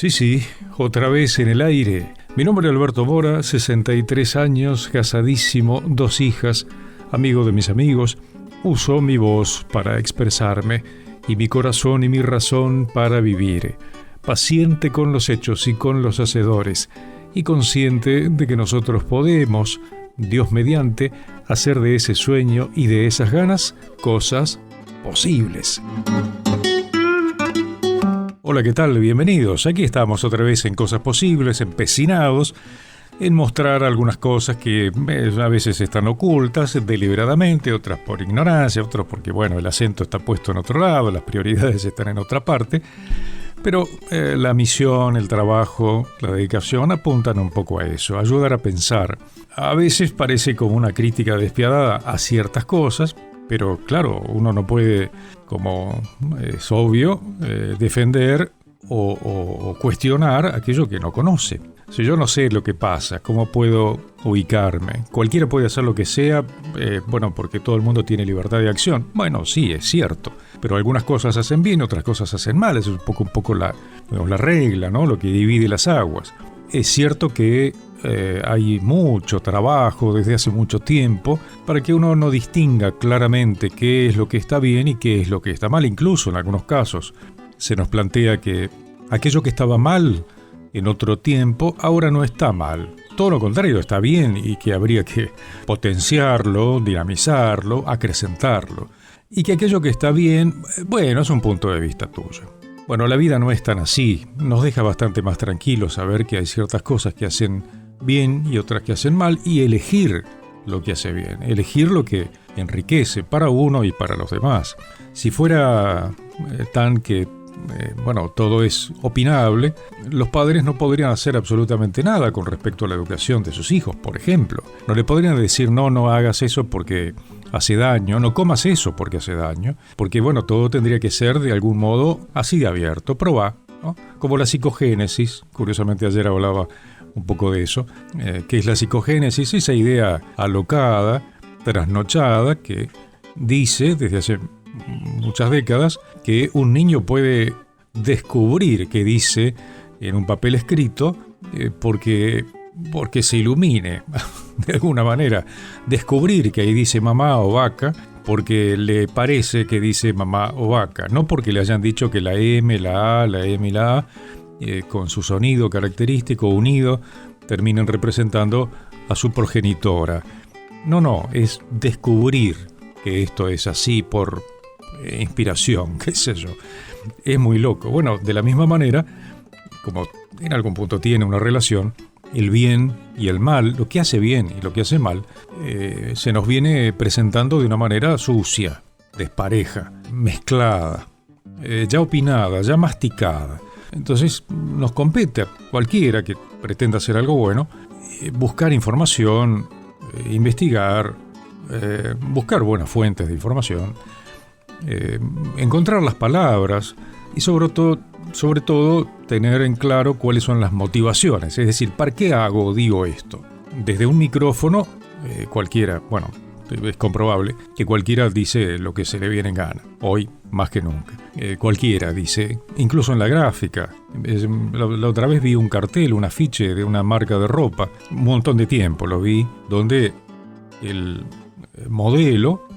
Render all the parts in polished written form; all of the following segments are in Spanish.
Sí, otra vez en el aire. Mi nombre es Alberto Mora, 63 años, casadísimo, 2 hijas, amigo de mis amigos. Uso mi voz para expresarme y mi corazón y mi razón para vivir. Paciente con los hechos y con los hacedores, y consciente de que nosotros podemos, Dios mediante, hacer de ese sueño y de esas ganas cosas posibles. Hola, ¿qué tal? Bienvenidos. Aquí estamos otra vez en Cosas Posibles, empecinados en mostrar algunas cosas que a veces están ocultas deliberadamente, otras por ignorancia, otros porque, el acento está puesto en otro lado, las prioridades están en otra parte. Pero la misión, el trabajo, la dedicación apuntan un poco a eso, a ayudar a pensar. A veces parece como una crítica despiadada a ciertas cosas, pero claro, uno no puede, como es obvio, defender o cuestionar aquello que no conoce. Si yo no sé lo que pasa, ¿cómo puedo ubicarme? Cualquiera puede hacer lo que sea, porque todo el mundo tiene libertad de acción. Bueno, sí, es cierto, pero algunas cosas hacen bien, otras cosas hacen mal. Es un poco la regla, ¿no? Lo que divide las aguas. Es cierto que hay mucho trabajo desde hace mucho tiempo para que uno no distinga claramente qué es lo que está bien y qué es lo que está mal. Incluso en algunos casos se nos plantea que aquello que estaba mal en otro tiempo ahora no está mal. Todo lo contrario, está bien y que habría que potenciarlo, dinamizarlo, acrecentarlo. Y que aquello que está bien, es un punto de vista tuyo. La vida no es tan así. Nos deja bastante más tranquilos saber que hay ciertas cosas que hacen bien y otras que hacen mal, y elegir lo que hace bien, elegir lo que enriquece para uno y para los demás. Si fuera tan que todo es opinable, los padres no podrían hacer absolutamente nada con respecto a la educación de sus hijos, por ejemplo. No le podrían decir, no hagas eso porque hace daño, no comas eso porque hace daño, porque todo tendría que ser de algún modo así de abierto, probá, ¿no? Como la psicogénesis, curiosamente ayer hablaba un poco de eso. ¿Qué es la psicogénesis? Esa idea alocada, trasnochada, que dice desde hace muchas décadas que un niño puede descubrir qué dice en un papel escrito porque se ilumine de alguna manera, descubrir que ahí dice mamá o vaca porque le parece que dice mamá o vaca, no porque le hayan dicho que la M, la A, la M y la A con su sonido característico unido terminen representando a su progenitora. No, es descubrir que esto es así por inspiración, qué sé yo. Es muy loco. De la misma manera, como en algún punto tiene una relación, el bien y el mal, lo que hace bien y lo que hace mal, se nos viene presentando de una manera sucia, despareja, mezclada, ya opinada, ya masticada. Entonces nos compete a cualquiera que pretenda hacer algo bueno buscar información, investigar, buscar buenas fuentes de información, encontrar las palabras y sobre todo tener en claro cuáles son las motivaciones, es decir, ¿para qué digo esto? Desde un micrófono, cualquiera, es comprobable que cualquiera dice lo que se le viene en gana, hoy más que nunca. Cualquiera dice, incluso en la gráfica. La otra vez vi un cartel, un afiche de una marca de ropa, un montón de tiempo lo vi, donde el modelo,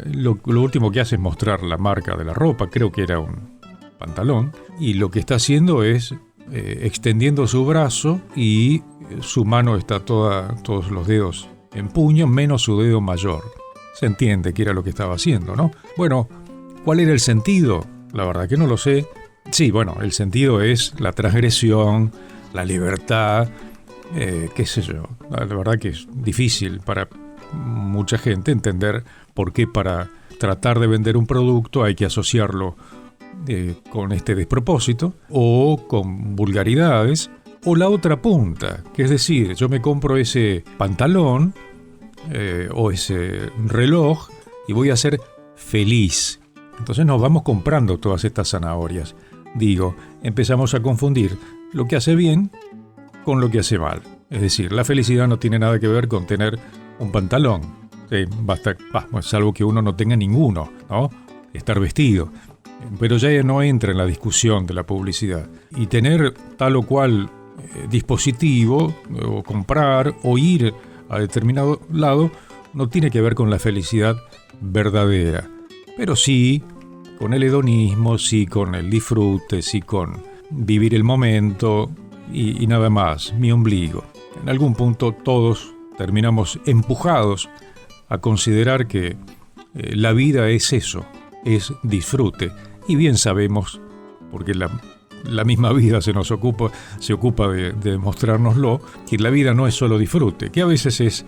lo último que hace es mostrar la marca de la ropa, creo que era un pantalón, y lo que está haciendo es extendiendo su brazo y su mano está todos los dedos en puño, menos su dedo mayor. Se entiende que era lo que estaba haciendo, ¿no? ¿Cuál era el sentido? La verdad que no lo sé. Sí, el sentido es la transgresión, la libertad, qué sé yo. La verdad que es difícil para mucha gente entender por qué para tratar de vender un producto hay que asociarlo con este despropósito o con vulgaridades. O la otra punta, que es decir, yo me compro ese pantalón o ese reloj y voy a ser feliz. Entonces nos vamos comprando todas estas zanahorias. Empezamos a confundir lo que hace bien con lo que hace mal. Es decir, la felicidad no tiene nada que ver con tener un pantalón. Salvo que uno no tenga ninguno, ¿no? Estar vestido. pero ya no entra en la discusión de la publicidad. Y tener tal o cual dispositivo, o comprar, o ir a determinado lado, no tiene que ver con la felicidad verdadera, pero sí con el hedonismo, sí con el disfrute, sí con vivir el momento y nada más, mi ombligo. En algún punto todos terminamos empujados a considerar que la vida es eso, es disfrute. Y bien sabemos, porque la misma vida se ocupa de mostrárnoslo, que la vida no es solo disfrute, que a veces es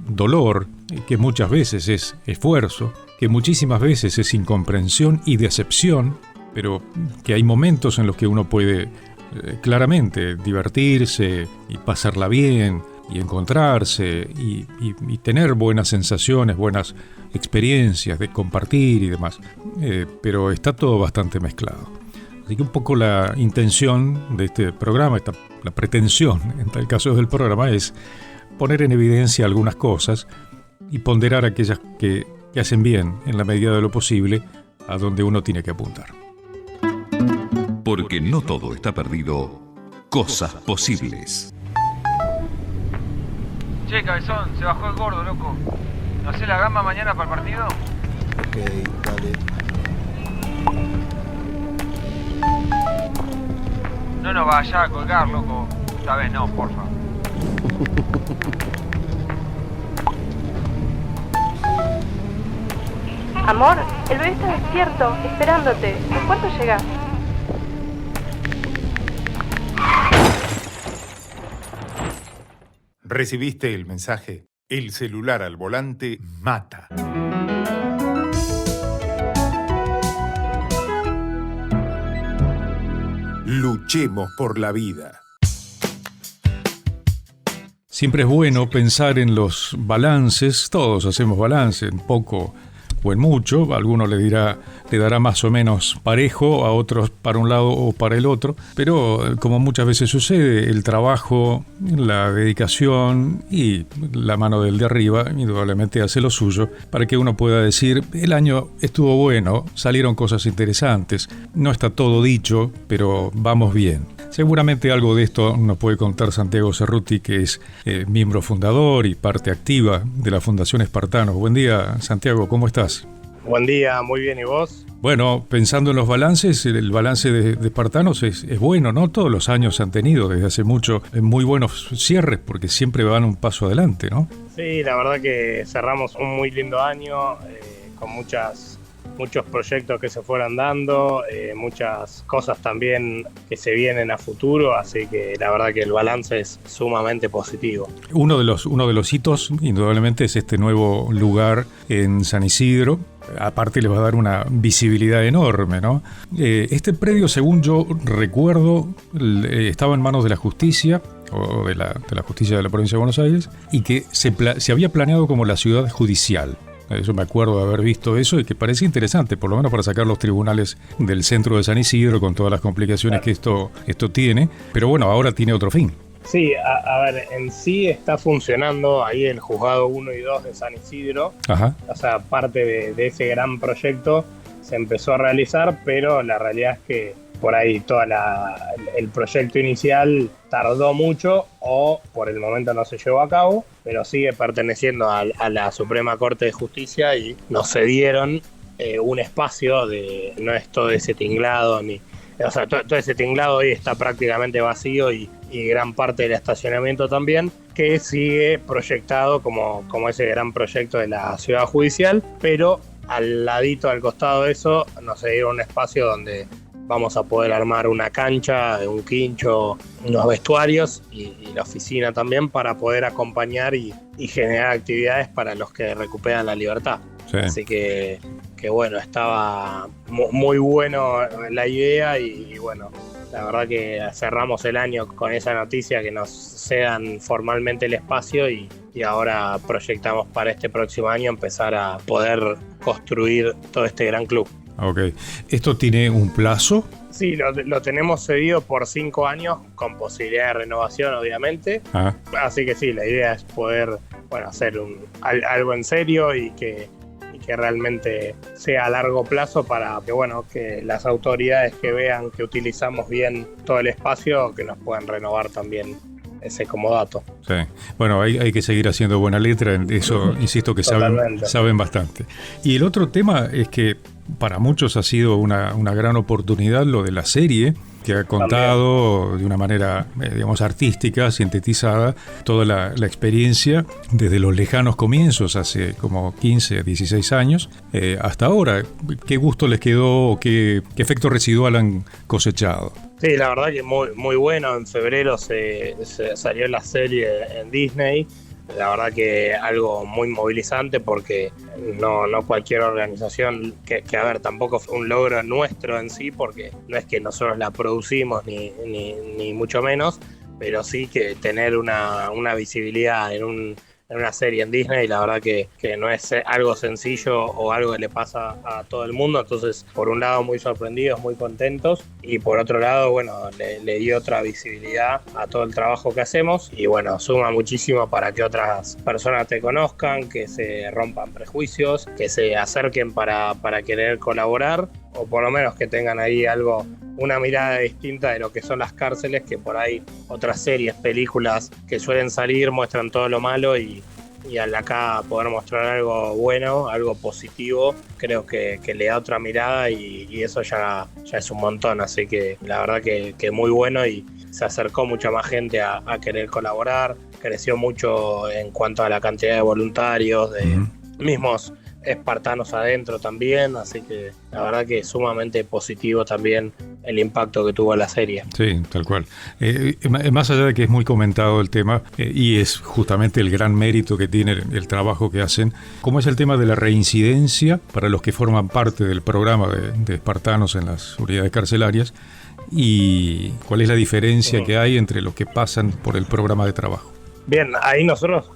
dolor, que muchas veces es esfuerzo, que muchísimas veces es incomprensión y decepción, pero que hay momentos en los que uno puede claramente divertirse y pasarla bien y encontrarse y tener buenas sensaciones, buenas experiencias de compartir y demás, pero está todo bastante mezclado. Así que un poco la intención de este programa, la pretensión en tal caso del programa, es poner en evidencia algunas cosas y ponderar aquellas que hacen bien en la medida de lo posible a donde uno tiene que apuntar. Porque no todo está perdido, cosas posibles. Che, cabezón, se bajó el gordo, loco. ¿No hacés la gamba mañana para el partido? Ok, dale. No nos vaya a colgar, loco. Esta vez no, porfa. Amor, el bebé está despierto, esperándote. ¿En cuánto llegás? ¿Recibiste el mensaje? El celular al volante mata. Luchemos por la vida. Siempre es bueno pensar en los balances. Todos hacemos balance, en poco o en mucho. A alguno le dará más o menos parejo, a otros para un lado o para el otro. Pero como muchas veces sucede, el trabajo, la dedicación y la mano del de arriba indudablemente hace lo suyo para que uno pueda decir: el año estuvo bueno, salieron cosas interesantes, no está todo dicho, pero vamos bien. Seguramente algo de esto nos puede contar Santiago Cerruti, que es miembro fundador y parte activa de la Fundación Espartanos. Buen día, Santiago, ¿cómo estás? Buen día, muy bien, ¿y vos? Bueno, pensando en los balances, el balance de Espartanos es bueno, ¿no? Todos los años han tenido desde hace mucho muy buenos cierres, porque siempre van un paso adelante, ¿no? Sí, la verdad que cerramos un muy lindo año, con muchos proyectos que se fueron dando, muchas cosas también que se vienen a futuro, así que la verdad que el balance es sumamente positivo. Uno de los hitos, indudablemente, es este nuevo lugar en San Isidro. Aparte les va a dar una visibilidad enorme, ¿no? Este predio, según yo recuerdo, estaba en manos de la justicia, o de la justicia de la provincia de Buenos Aires, y que se había planeado como la ciudad judicial. Yo me acuerdo de haber visto eso y que parece interesante, por lo menos para sacar los tribunales del centro de San Isidro con todas las complicaciones que esto tiene. Pero bueno, ahora tiene otro fin. Sí, a ver, en sí está funcionando ahí el juzgado 1 y 2 de San Isidro. Ajá. O sea, parte de ese gran proyecto se empezó a realizar, pero la realidad es que por ahí todo el proyecto inicial tardó mucho o por el momento no se llevó a cabo, pero sigue perteneciendo a la Suprema Corte de Justicia y nos cedieron un espacio de, no es todo ese tinglado, o sea, todo ese tinglado hoy está prácticamente vacío y gran parte del estacionamiento también, que sigue proyectado como ese gran proyecto de la ciudad judicial, pero al ladito, al costado de eso, nos cedieron un espacio donde vamos a poder armar una cancha, un quincho, unos vestuarios y la oficina también para poder acompañar y generar actividades para los que recuperan la libertad. Sí. Así que bueno, estaba muy bueno la idea y bueno, la verdad que cerramos el año con esa noticia que nos cedan formalmente el espacio y ahora proyectamos para este próximo año empezar a poder construir todo este gran club. Ok. ¿Esto tiene un plazo? Sí, lo tenemos cedido por 5 años con posibilidad de renovación, obviamente. Ah. Así que sí, la idea es poder hacer algo en serio y que que realmente sea a largo plazo para que, bueno, que las autoridades que vean que utilizamos bien todo el espacio, que nos puedan renovar también ese comodato. Sí. Bueno, hay que seguir haciendo buena letra, en eso insisto que saben bastante. Y el otro tema es que para muchos ha sido una gran oportunidad lo de la serie, que ha contado también de una manera, digamos, artística, sintetizada, toda la experiencia desde los lejanos comienzos, hace como 15, 16 años, hasta ahora. ¿Qué gusto les quedó? ¿Qué efecto residual han cosechado? Sí, la verdad que muy bueno. En febrero se salió la serie en Disney. La verdad que algo muy movilizante porque no cualquier organización, que a ver, tampoco fue un logro nuestro en sí, porque no es que nosotros la producimos ni mucho menos, pero sí que tener una visibilidad en una serie en Disney, la verdad que no es algo sencillo o algo que le pasa a todo el mundo. Entonces, por un lado muy sorprendidos, muy contentos, y por otro lado, bueno, le dio otra visibilidad a todo el trabajo que hacemos, y bueno, suma muchísimo para que otras personas te conozcan, que se rompan prejuicios, que se acerquen para querer colaborar, o por lo menos que tengan ahí algo, una mirada distinta de lo que son las cárceles, que por ahí otras series, películas que suelen salir muestran todo lo malo, y al acá poder mostrar algo bueno, algo positivo, creo que le da otra mirada, y eso ya es un montón. Así que la verdad que muy bueno, y se acercó mucha más gente a querer colaborar, creció mucho en cuanto a la cantidad de voluntarios, de mismos espartanos adentro también, así que la verdad que es sumamente positivo también el impacto que tuvo la serie. Sí, tal cual. Más allá de que es muy comentado el tema, y es justamente el gran mérito que tiene el trabajo que hacen, ¿cómo es el tema de la reincidencia para los que forman parte del programa de espartanos en las unidades carcelarias? ¿Y cuál es la diferencia que hay entre los que pasan por el programa de trabajo? Bien, ahí nosotros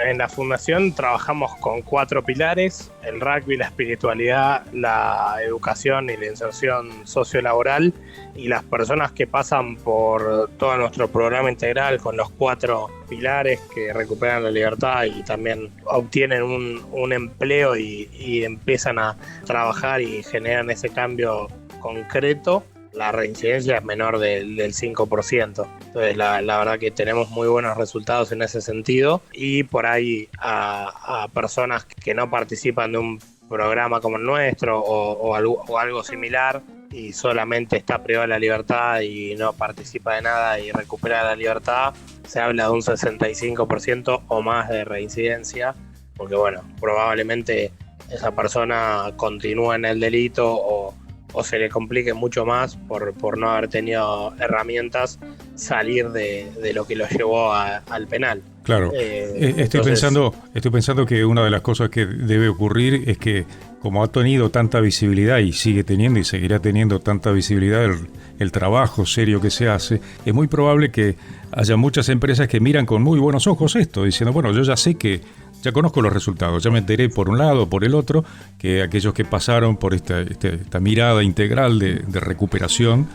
en la fundación trabajamos con 4 pilares: el rugby, la espiritualidad, la educación y la inserción sociolaboral. Y las personas que pasan por todo nuestro programa integral con los 4 pilares, que recuperan la libertad y también obtienen un empleo y empiezan a trabajar y generan ese cambio concreto, la reincidencia es menor del 5%. Entonces la verdad que tenemos muy buenos resultados en ese sentido. Y por ahí a personas que no participan de un programa como el nuestro o algo similar, y solamente está privado de la libertad y no participa de nada y recupera la libertad, se habla de un 65% o más de reincidencia, porque bueno, probablemente esa persona continúa en el delito o se le complique mucho más por no haber tenido herramientas salir de lo que lo llevó al penal. Claro. Estoy pensando que una de las cosas que debe ocurrir es que, como ha tenido tanta visibilidad y sigue teniendo y seguirá teniendo tanta visibilidad el trabajo serio que se hace, es muy probable que haya muchas empresas que miran con muy buenos ojos esto, diciendo, bueno, yo ya conozco los resultados, ya me enteré por un lado o por el otro, que aquellos que pasaron por esta mirada integral de recuperación,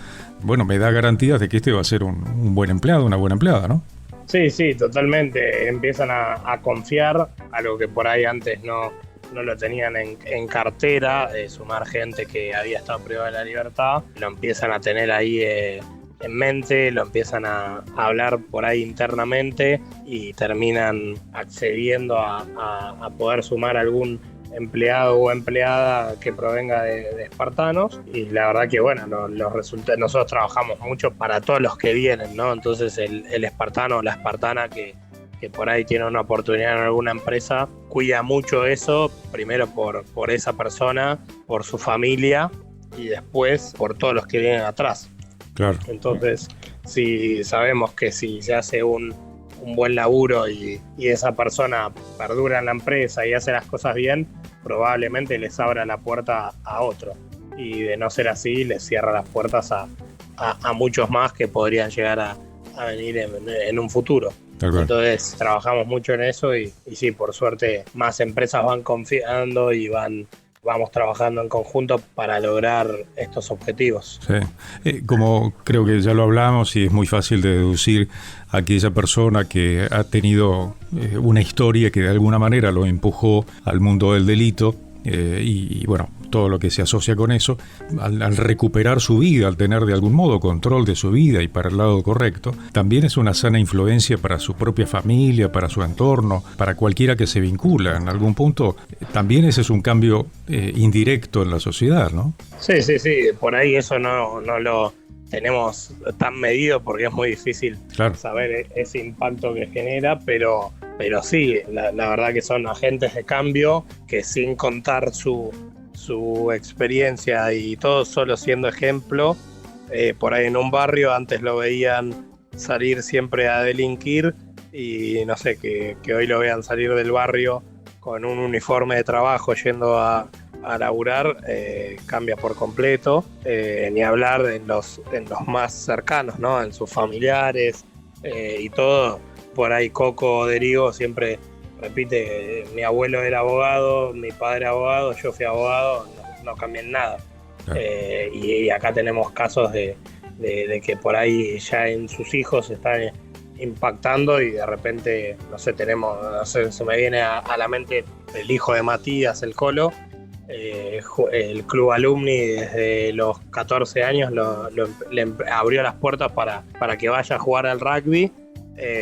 bueno, me da garantías de que este va a ser un buen empleado, una buena empleada, ¿no? Sí, totalmente. Empiezan a confiar, algo que por ahí antes no lo tenían en cartera, sumar gente que había estado privada de la libertad, lo empiezan a tener ahí en mente, lo empiezan a hablar por ahí internamente y terminan accediendo a poder sumar algún empleado o empleada que provenga de espartanos. Y la verdad que bueno, los resultados, nosotros trabajamos mucho para todos los que vienen, ¿no? Entonces el espartano o la espartana que por ahí tiene una oportunidad en alguna empresa, cuida mucho eso, primero por esa persona, por su familia, y después por todos los que vienen atrás. Claro. Entonces, si sabemos que si se hace un buen laburo y esa persona perdura en la empresa y hace las cosas bien, probablemente les abra la puerta a otro. Y de no ser así, les cierra las puertas a muchos más que podrían llegar a venir en un futuro. Entonces, trabajamos mucho en eso y sí, por suerte, más empresas van confiando y vamos trabajando en conjunto para lograr estos objetivos. Sí. Como creo que ya lo hablamos y es muy fácil de deducir, aquella persona que ha tenido una historia que de alguna manera lo empujó al mundo del delito, y bueno, todo lo que se asocia con eso, al recuperar su vida, al tener de algún modo control de su vida y para el lado correcto, también es una sana influencia para su propia familia, para su entorno, para cualquiera que se vincula. En algún punto, también ese es un cambio indirecto en la sociedad, ¿no? Sí, por ahí eso no lo tenemos tan medido porque es muy difícil saber ese impacto que genera, pero sí, la verdad que son agentes de cambio que, sin contar su experiencia y todo, solo siendo ejemplo, por ahí en un barrio antes lo veían salir siempre a delinquir y no sé, que hoy lo vean salir del barrio con un uniforme de trabajo yendo a laburar, cambia por completo, ni hablar en los más cercanos, ¿no? En sus familiares y todo. Por ahí Coco Derigo siempre repite, mi abuelo era abogado, mi padre era abogado, yo fui abogado, no cambié en nada. Y acá tenemos casos de que por ahí ya en sus hijos están impactando y de repente, no sé, se me viene a la mente el hijo de Matías, el Colo. El club alumni desde los 14 años le abrió las puertas para que vaya a jugar al rugby,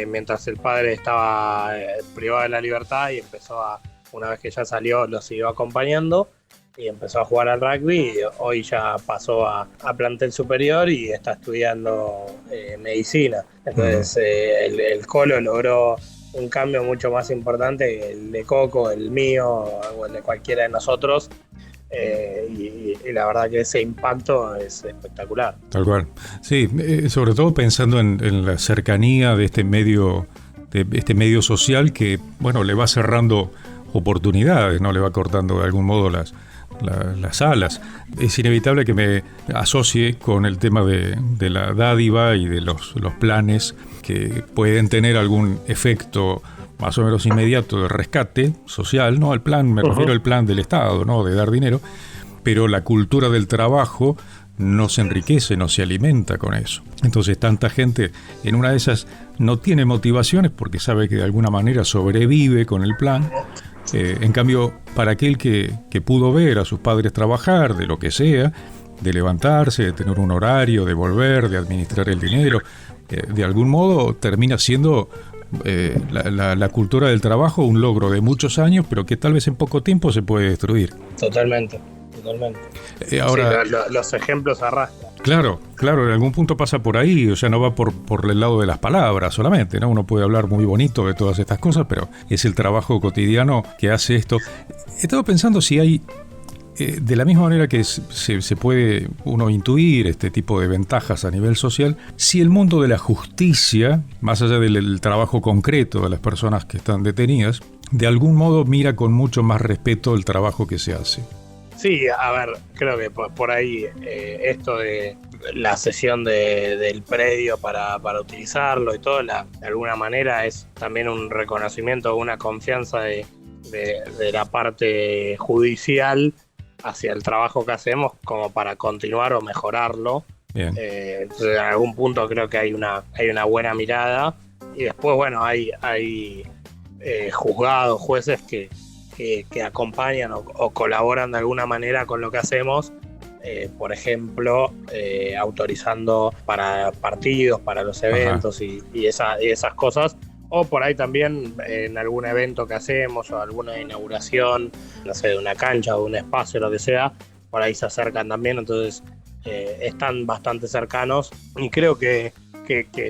mientras el padre estaba privado de la libertad, y una vez que ya salió, lo siguió acompañando y empezó a jugar al rugby, y hoy ya pasó a plantel superior y está estudiando medicina. Entonces el Colo logró un cambio mucho más importante que el de Coco, el mío o el de cualquiera de nosotros, y la verdad que ese impacto es espectacular. Tal cual. Sí, sobre todo pensando en la cercanía de este medio social que, bueno, le va cerrando oportunidades, ¿no? Le va cortando de algún modo las alas. Es inevitable que me asocie con el tema de la dádiva y de los planes que pueden tener algún efecto más o menos inmediato de rescate social, ¿no? Al plan, me refiero al plan del Estado, ¿no? De dar dinero, pero la cultura del trabajo no se enriquece, no se alimenta con eso. Entonces tanta gente en una de esas no tiene motivaciones porque sabe que de alguna manera sobrevive con el plan. En cambio, para aquel que pudo ver a sus padres trabajar, de lo que sea, de levantarse, de tener un horario, de volver, de administrar el dinero, de algún modo termina siendo la cultura del trabajo un logro de muchos años, pero que tal vez en poco tiempo se puede destruir. Totalmente. Ahora, sí, los ejemplos arrastran. Claro, en algún punto pasa por ahí, o sea, no va por el lado de las palabras solamente, ¿no? Uno puede hablar muy bonito de todas estas cosas, pero es el trabajo cotidiano que hace esto. He estado pensando si hay, de la misma manera que se puede uno intuir este tipo de ventajas a nivel social, si el mundo de la justicia, más allá del trabajo concreto de las personas que están detenidas, de algún modo mira con mucho más respeto el trabajo que se hace. Sí, a ver, creo que por ahí esto de la cesión del predio para utilizarlo y todo, de alguna manera es también un reconocimiento, una confianza de la parte judicial hacia el trabajo que hacemos como para continuar o mejorarlo. Bien. Entonces, en algún punto creo que hay una buena mirada, y después, bueno, hay juzgados, jueces que acompañan o colaboran de alguna manera con lo que hacemos, por ejemplo, autorizando para partidos, para los eventos y esas cosas, o por ahí también en algún evento que hacemos o alguna inauguración, no sé, de una cancha o de un espacio, lo que sea, por ahí se acercan también, entonces están bastante cercanos, y creo que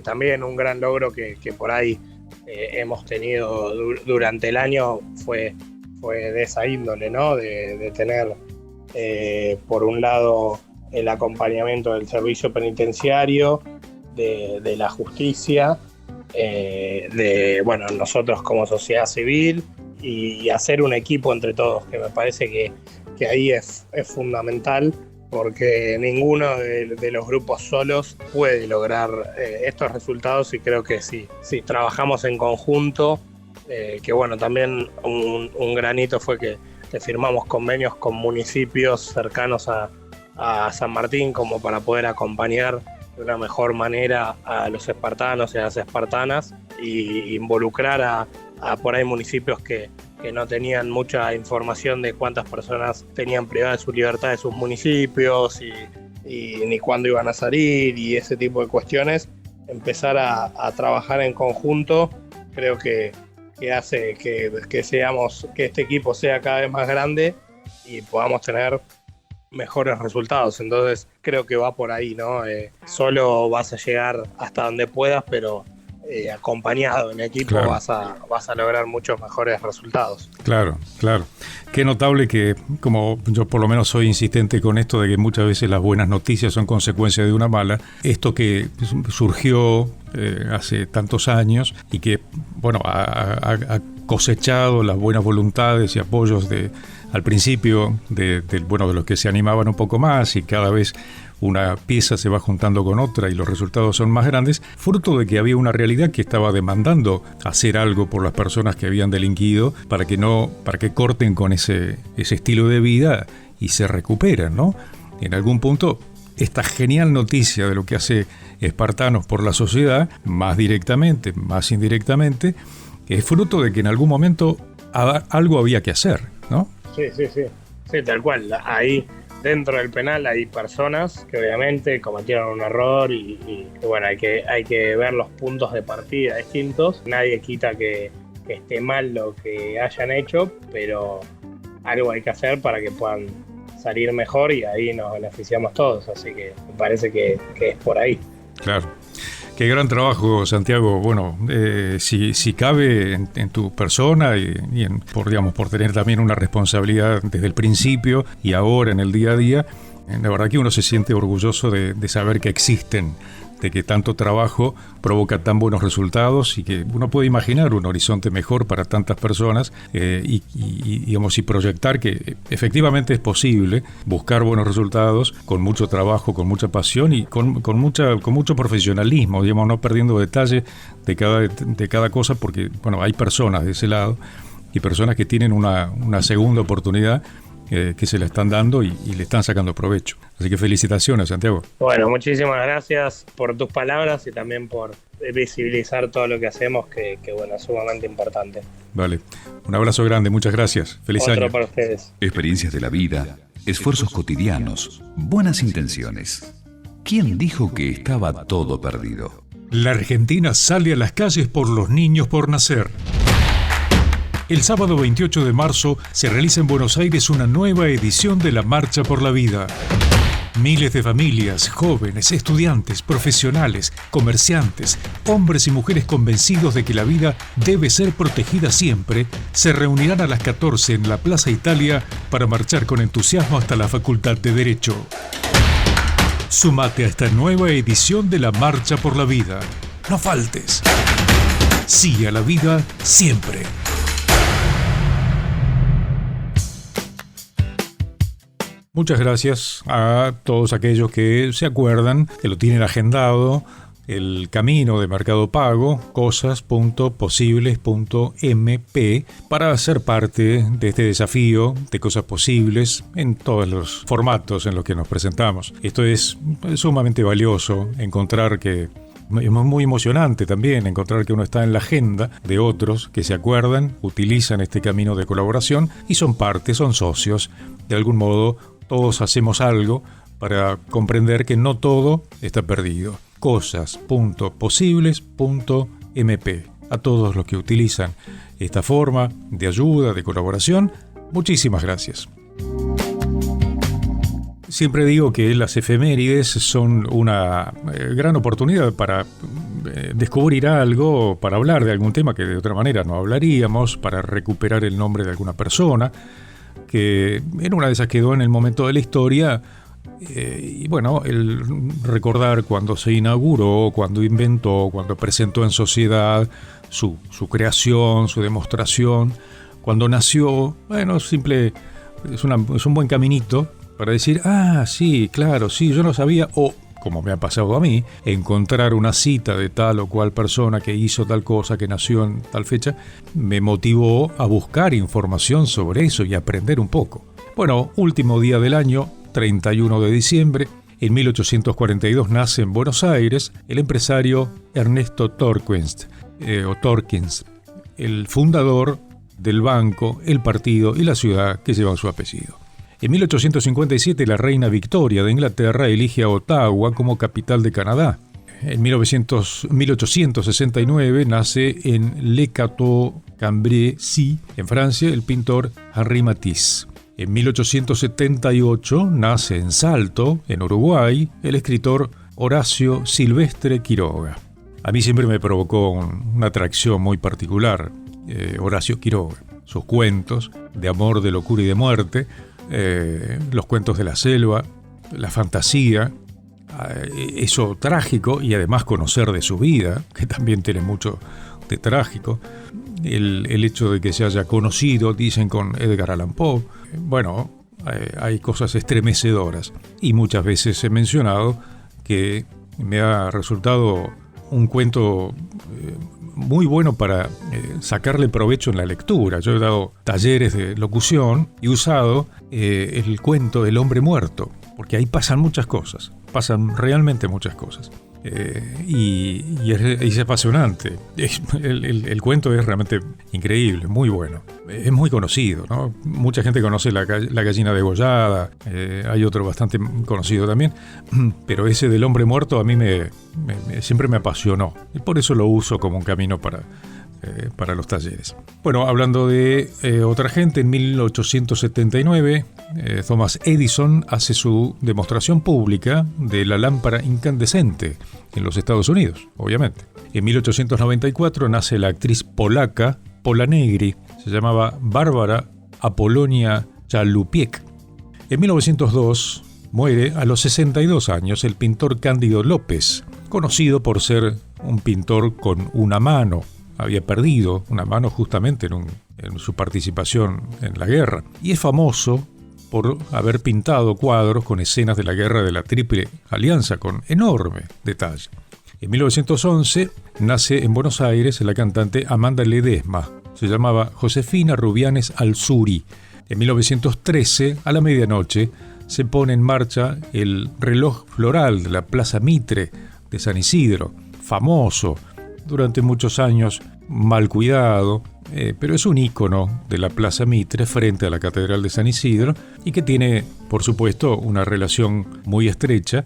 también un gran logro que por ahí hemos tenido durante el año fue de esa índole, ¿no? De tener, por un lado, el acompañamiento del servicio penitenciario, de la justicia, bueno, nosotros como sociedad civil, y hacer un equipo entre todos, que me parece que ahí es fundamental, porque ninguno de los grupos solos puede lograr estos resultados, y creo que si trabajamos en conjunto, que bueno, también un granito fue que firmamos convenios con municipios cercanos a San Martín como para poder acompañar de una mejor manera a los espartanos y a las espartanas, y involucrar a por ahí municipios que que no tenían mucha información de cuántas personas tenían privadas de su libertad de sus municipios y ni cuándo iban a salir y ese tipo de cuestiones, empezar a trabajar en conjunto, creo que hace que este equipo sea cada vez más grande y podamos tener mejores resultados. Entonces creo que va por ahí, ¿no? Solo vas a llegar hasta donde puedas, pero acompañado en equipo, claro, vas a lograr muchos mejores resultados. Claro. Qué notable que, como yo por lo menos soy insistente con esto de que muchas veces las buenas noticias son consecuencia de una mala, esto que surgió hace tantos años y que, bueno, ha cosechado las buenas voluntades y apoyos al principio de los que se animaban un poco más, y cada vez una pieza se va juntando con otra y los resultados son más grandes, fruto de que había una realidad que estaba demandando hacer algo por las personas que habían delinquido para que corten con ese estilo de vida y se recuperen, ¿no? En algún punto, esta genial noticia de lo que hace Espartanos por la sociedad, más directamente, más indirectamente, es fruto de que en algún momento algo había que hacer, ¿no? Sí, tal cual. Ahí dentro del penal hay personas que obviamente cometieron un error y bueno, hay que ver los puntos de partida distintos. Nadie quita que esté mal lo que hayan hecho, pero algo hay que hacer para que puedan salir mejor y ahí nos beneficiamos todos. Así que me parece que es por ahí. Claro. Qué gran trabajo, Santiago. Bueno, si cabe en tu persona y por tener también una responsabilidad desde el principio y ahora en el día a día, la verdad que uno se siente orgulloso de saber que existen, de que tanto trabajo provoca tan buenos resultados y que uno puede imaginar un horizonte mejor para tantas personas y proyectar que efectivamente es posible buscar buenos resultados con mucho trabajo, con mucha pasión y con mucho profesionalismo, digamos, no perdiendo detalle de cada cosa, porque bueno, hay personas de ese lado y personas que tienen una segunda oportunidad que se le están dando y le están sacando provecho. Así que felicitaciones, Santiago. Bueno, muchísimas gracias por tus palabras y también por visibilizar todo lo que hacemos, que bueno, es sumamente importante. Vale, un abrazo grande, muchas gracias. Feliz año. Otro para ustedes. Experiencias de la vida, esfuerzos cotidianos, buenas intenciones. ¿Quién dijo que estaba todo perdido? La Argentina sale a las calles por los niños por nacer. El sábado 28 de marzo se realiza en Buenos Aires una nueva edición de la Marcha por la Vida. Miles de familias, jóvenes, estudiantes, profesionales, comerciantes, hombres y mujeres convencidos de que la vida debe ser protegida siempre, se reunirán a las 14 en la Plaza Italia para marchar con entusiasmo hasta la Facultad de Derecho. Sumate a esta nueva edición de la Marcha por la Vida. No faltes. Sí a la vida siempre. Muchas gracias a todos aquellos que se acuerdan, que lo tienen agendado, el camino de Mercado Pago, cosas.posibles.mp, para ser parte de este desafío de Cosas Posibles en todos los formatos en los que nos presentamos. Esto es sumamente valioso, encontrar que es muy emocionante también encontrar que uno está en la agenda de otros que se acuerdan, utilizan este camino de colaboración y son parte, son socios. De algún modo, todos hacemos algo para comprender que no todo está perdido. Cosas.posibles.mp. A todos los que utilizan esta forma de ayuda, de colaboración, muchísimas gracias. Siempre digo que las efemérides son una gran oportunidad para descubrir algo, para hablar de algún tema que de otra manera no hablaríamos, para recuperar el nombre de alguna persona que en una de esas quedó en el momento de la historia, y bueno, el recordar cuando se inauguró, cuando inventó, cuando presentó en sociedad su creación, su demostración, cuando nació, bueno, es un buen caminito para decir, sí, claro, sí, yo no sabía, o como me ha pasado a mí, encontrar una cita de tal o cual persona que hizo tal cosa, que nació en tal fecha, me motivó a buscar información sobre eso y aprender un poco. Bueno, último día del año, 31 de diciembre, en 1842 nace en Buenos Aires el empresario Ernesto Torquens, el fundador del banco, el partido y la ciudad que llevan su apellido. En 1857 la reina Victoria de Inglaterra elige a Ottawa como capital de Canadá. En 1869 nace en Le Cateau-Cambrésis, en Francia, el pintor Henri Matisse. En 1878 nace en Salto, en Uruguay, el escritor Horacio Silvestre Quiroga. A mí siempre me provocó una atracción muy particular, Horacio Quiroga. Sus cuentos de amor, de locura y de muerte, los cuentos de la selva, la fantasía, eso trágico, y además conocer de su vida, que también tiene mucho de trágico, el hecho de que se haya conocido, dicen, con Edgar Allan Poe. Bueno, hay cosas estremecedoras, y muchas veces he mencionado que me ha resultado un cuento muy bueno para sacarle provecho en la lectura. Yo he dado talleres de locución y usado el cuento El hombre muerto, porque ahí pasan muchas cosas, pasan realmente muchas cosas. Y es apasionante. El cuento es realmente increíble, muy bueno. Es muy conocido, ¿no? Mucha gente conoce la gallina degollada, hay otro bastante conocido también, pero ese del hombre muerto a mí siempre me apasionó, y por eso lo uso como un camino para los talleres. Bueno, hablando de otra gente, en 1879 Thomas Edison hace su demostración pública de la lámpara incandescente en los Estados Unidos, obviamente. En 1894 nace la actriz polaca Pola Negri, se llamaba Bárbara Apolonia Chalupiec. En 1902 muere a los 62 años el pintor Cándido López, conocido por ser un pintor con una mano. Había perdido una mano justamente en su participación en la guerra, y es famoso por haber pintado cuadros con escenas de la guerra de la Triple Alianza con enorme detalle. En 1911 nace en Buenos Aires la cantante Amanda Ledesma. Se llamaba Josefina Rubianes Alzuri. En 1913, a la medianoche, se pone en marcha el reloj floral de la Plaza Mitre de San Isidro, famoso, durante muchos años mal cuidado, pero es un ícono de la Plaza Mitre frente a la Catedral de San Isidro, y que tiene, por supuesto, una relación muy estrecha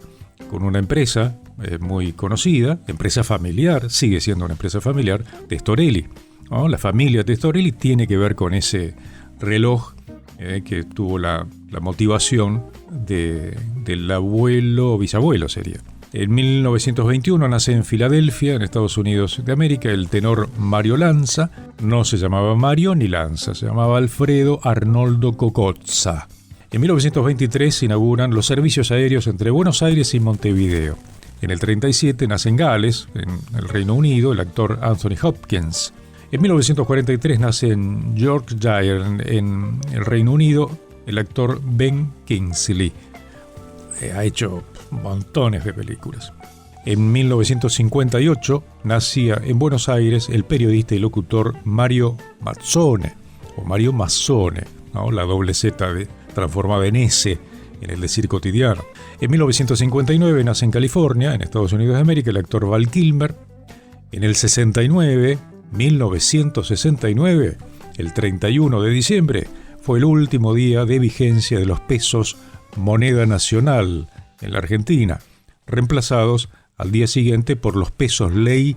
con una empresa muy conocida, empresa familiar, sigue siendo una empresa familiar, de Storelli, ¿no? La familia de Storelli tiene que ver con ese reloj que tuvo la motivación del abuelo o bisabuelo sería. En 1921 nace en Filadelfia, en Estados Unidos de América, el tenor Mario Lanza. No se llamaba Mario ni Lanza, se llamaba Alfredo Arnoldo Cocozza. En 1923 se inauguran los servicios aéreos entre Buenos Aires y Montevideo. En el 37 nace en Gales, en el Reino Unido, el actor Anthony Hopkins. En 1943 nace en Yorkshire, en el Reino Unido, el actor Ben Kingsley. Ha hecho montones de películas. En 1958 nacía en Buenos Aires el periodista y locutor Mario Mazzone, o Mario Mazzone, ¿no? La doble Z transformada en S en el decir cotidiano. En 1959 nace en California, en Estados Unidos de América, el actor Val Kilmer. En el 1969, el 31 de diciembre, fue el último día de vigencia de los pesos moneda nacional en la Argentina, reemplazados al día siguiente por los pesos ley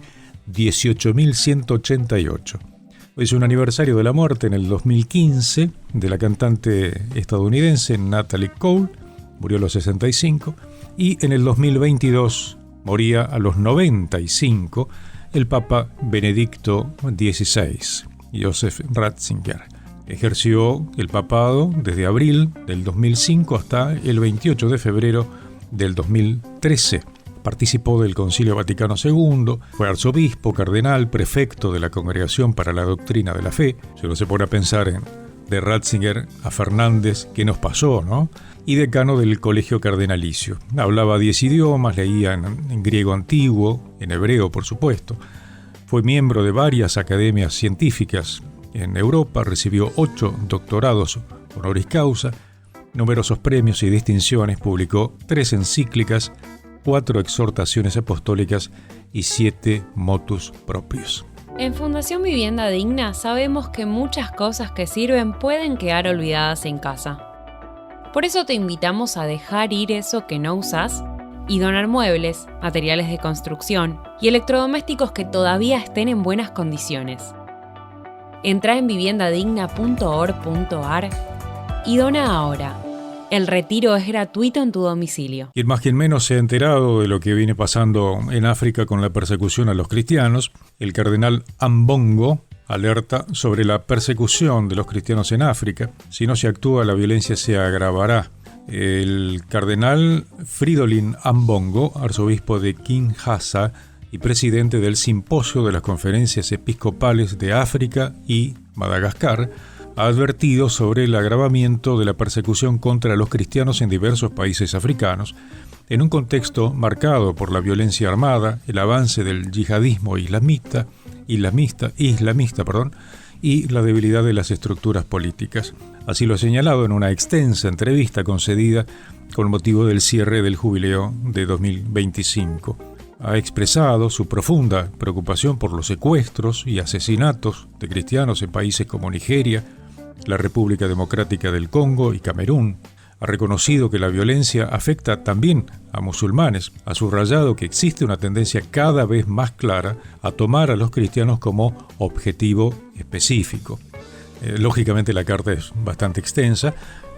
18.188. Es un aniversario de la muerte en el 2015 de la cantante estadounidense Natalie Cole, murió a los 65, y en el 2022 moría a los 95 el Papa Benedicto XVI, Joseph Ratzinger. Ejerció el papado desde abril del 2005 hasta el 28 de febrero del 2013. Participó del Concilio Vaticano II, fue arzobispo, cardenal, prefecto de la Congregación para la Doctrina de la Fe. Si uno se pone a pensar de Ratzinger a Fernández, ¿qué nos pasó, no? Y decano del Colegio Cardenalicio. Hablaba 10 idiomas, leía en griego antiguo, en hebreo por supuesto. Fue miembro de varias academias científicas en Europa, recibió 8 doctorados honoris causa, numerosos premios y distinciones, publicó 3 encíclicas, 4 exhortaciones apostólicas y 7 motus propios. En Fundación Vivienda Digna sabemos que muchas cosas que sirven pueden quedar olvidadas en casa. Por eso te invitamos a dejar ir eso que no usas y donar muebles, materiales de construcción y electrodomésticos que todavía estén en buenas condiciones. Entrá en viviendadigna.org.ar y dona ahora. El retiro es gratuito en tu domicilio. Quien más quien menos se ha enterado de lo que viene pasando en África con la persecución a los cristianos. El cardenal Ambongo alerta sobre la persecución de los cristianos en África. Si no se actúa, la violencia se agravará. El cardenal Fridolin Ambongo, arzobispo de Kinshasa y presidente del Simposio de las Conferencias Episcopales de África y Madagascar, ha advertido sobre el agravamiento de la persecución contra los cristianos en diversos países africanos, en un contexto marcado por la violencia armada, el avance del yihadismo islamista, y la debilidad de las estructuras políticas. Así lo ha señalado en una extensa entrevista concedida con motivo del cierre del jubileo de 2025. Ha expresado su profunda preocupación por los secuestros y asesinatos de cristianos en países como Nigeria, la República Democrática del Congo y Camerún. Ha reconocido que la violencia afecta también a musulmanes. Ha subrayado que existe una tendencia cada vez más clara a tomar a los cristianos como objetivo específico. Lógicamente la carta es bastante extensa,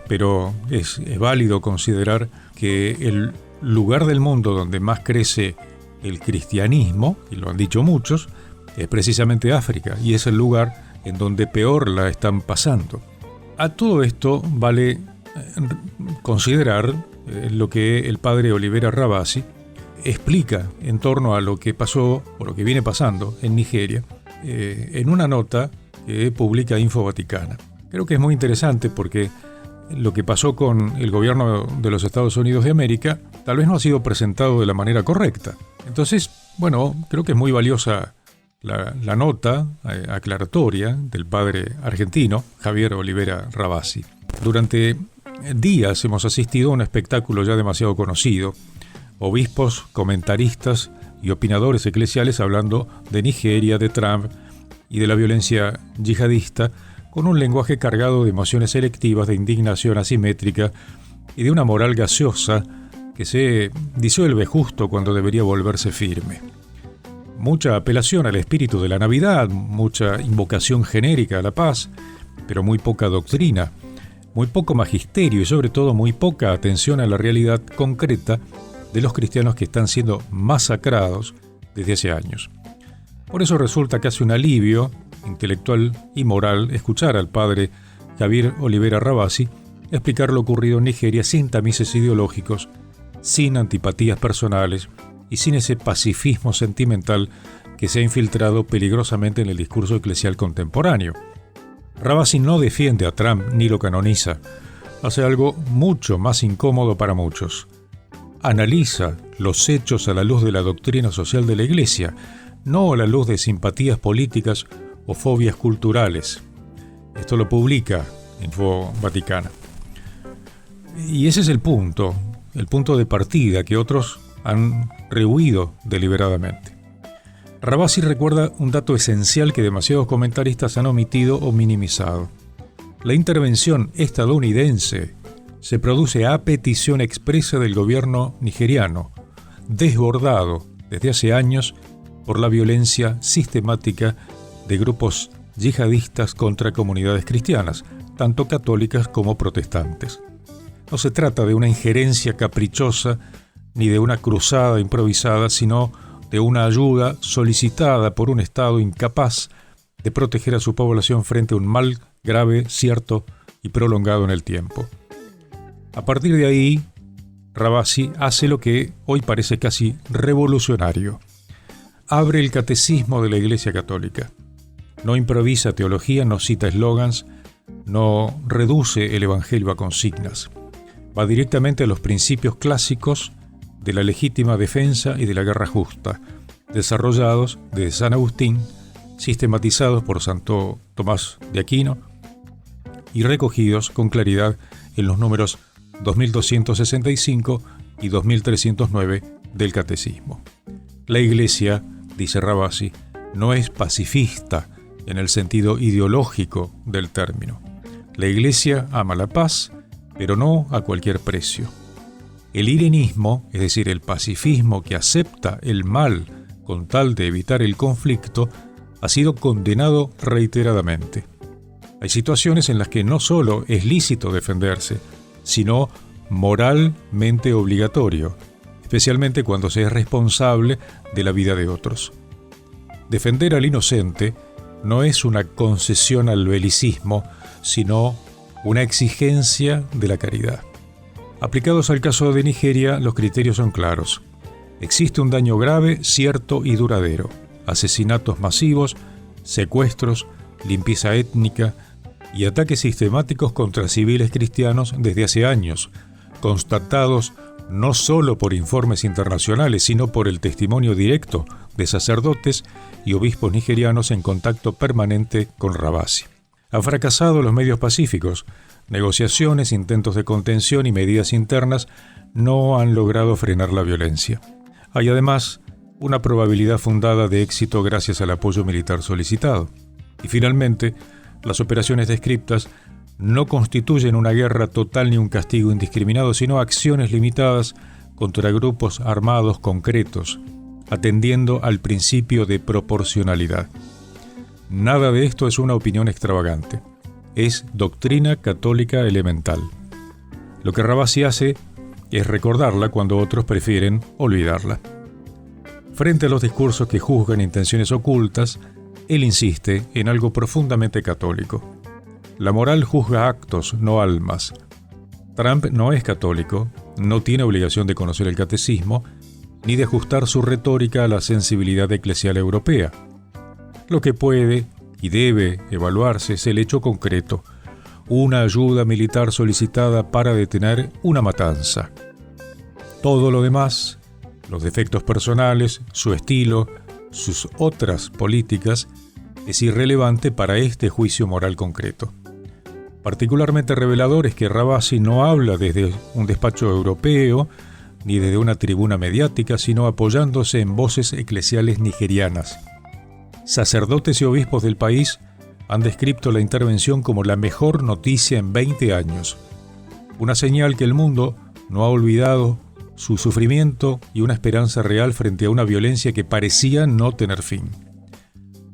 pero es válido considerar que el lugar del mundo donde más crece el cristianismo, y lo han dicho muchos, es precisamente África, y es el lugar en donde peor la están pasando. A todo esto vale considerar lo que el padre Olivera Ravasi explica en torno a lo que pasó o lo que viene pasando en Nigeria en una nota que publica Info Vaticana. Creo que es muy interesante porque lo que pasó con el gobierno de los Estados Unidos de América tal vez no ha sido presentado de la manera correcta. Entonces, bueno, creo que es muy valiosa la nota aclaratoria del padre argentino Javier Olivera Ravasi. Durante días hemos asistido a un espectáculo ya demasiado conocido. Obispos, comentaristas y opinadores eclesiales hablando de Nigeria, de Trump y de la violencia yihadista, con un lenguaje cargado de emociones selectivas, de indignación asimétrica y de una moral gaseosa que se disuelve justo cuando debería volverse firme. Mucha apelación al espíritu de la Navidad, mucha invocación genérica a la paz, pero muy poca doctrina, muy poco magisterio y sobre todo muy poca atención a la realidad concreta de los cristianos que están siendo masacrados desde hace años. Por eso resulta casi un alivio intelectual y moral escuchar al padre Javier Olivera Ravasi explicar lo ocurrido en Nigeria sin tamices ideológicos, sin antipatías personales y sin ese pacifismo sentimental que se ha infiltrado peligrosamente en el discurso eclesial contemporáneo. Ravasi no defiende a Trump ni lo canoniza. Hace algo mucho más incómodo para muchos. Analiza los hechos a la luz de la doctrina social de la Iglesia, no a la luz de simpatías políticas o fobias culturales. Esto lo publica Info Vaticana. Y ese es el punto de partida que otros han rehuido deliberadamente. Ravasi recuerda un dato esencial que demasiados comentaristas han omitido o minimizado. La intervención estadounidense se produce a petición expresa del gobierno nigeriano, desbordado desde hace años por la violencia sistemática de grupos yihadistas contra comunidades cristianas, tanto católicas como protestantes. No se trata de una injerencia caprichosa ni de una cruzada improvisada, sino de una ayuda solicitada por un Estado incapaz de proteger a su población frente a un mal grave, cierto y prolongado en el tiempo. A partir de ahí, Ravasi hace lo que hoy parece casi revolucionario. Abre el catecismo de la Iglesia Católica. No improvisa teología, no cita eslogans, no reduce el Evangelio a consignas. Va directamente a los principios clásicos de la legítima defensa y de la guerra justa, desarrollados desde San Agustín, sistematizados por Santo Tomás de Aquino y recogidos con claridad en los números 2265 y 2309 del Catecismo. La Iglesia, dice Ravasi, no es pacifista en el sentido ideológico del término. La Iglesia ama la paz, pero no a cualquier precio. El irenismo, es decir, el pacifismo que acepta el mal con tal de evitar el conflicto, ha sido condenado reiteradamente. Hay situaciones en las que no solo es lícito defenderse, sino moralmente obligatorio, especialmente cuando se es responsable de la vida de otros. Defender al inocente no es una concesión al belicismo, sino una exigencia de la caridad. Aplicados al caso de Nigeria, los criterios son claros. Existe un daño grave, cierto y duradero. Asesinatos masivos, secuestros, limpieza étnica y ataques sistemáticos contra civiles cristianos desde hace años, constatados no solo por informes internacionales, sino por el testimonio directo de sacerdotes y obispos nigerianos en contacto permanente con Rabasi. Han fracasado los medios pacíficos. Negociaciones, intentos de contención y medidas internas no han logrado frenar la violencia. Hay además una probabilidad fundada de éxito gracias al apoyo militar solicitado. Y finalmente, las operaciones descriptas no constituyen una guerra total ni un castigo indiscriminado, sino acciones limitadas contra grupos armados concretos, atendiendo al principio de proporcionalidad. Nada de esto es una opinión extravagante. Es doctrina católica elemental. Lo que Rabasi hace es recordarla cuando otros prefieren olvidarla. Frente a los discursos que juzgan intenciones ocultas, él insiste en algo profundamente católico. La moral juzga actos, no almas. Trump no es católico, no tiene obligación de conocer el catecismo, ni de ajustar su retórica a la sensibilidad eclesial europea. Lo que puede y debe evaluarse es el hecho concreto, una ayuda militar solicitada para detener una matanza. Todo lo demás, los defectos personales, su estilo, sus otras políticas, es irrelevante para este juicio moral concreto. Particularmente revelador es que Rabasi no habla desde un despacho europeo ni desde una tribuna mediática, sino apoyándose en voces eclesiales nigerianas. Sacerdotes y obispos del país han descrito la intervención como la mejor noticia en 20 años, una señal que el mundo no ha olvidado su sufrimiento y una esperanza real frente a una violencia que parecía no tener fin.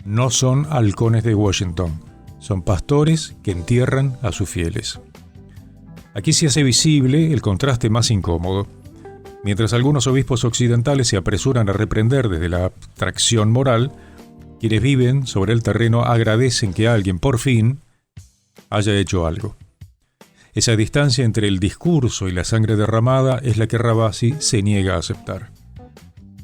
No son halcones de Washington, son pastores que entierran a sus fieles. Aquí se hace visible el contraste más incómodo. Mientras algunos obispos occidentales se apresuran a reprender desde la abstracción moral, quienes viven sobre el terreno agradecen que alguien, por fin, haya hecho algo. Esa distancia entre el discurso y la sangre derramada es la que Rabasi se niega a aceptar.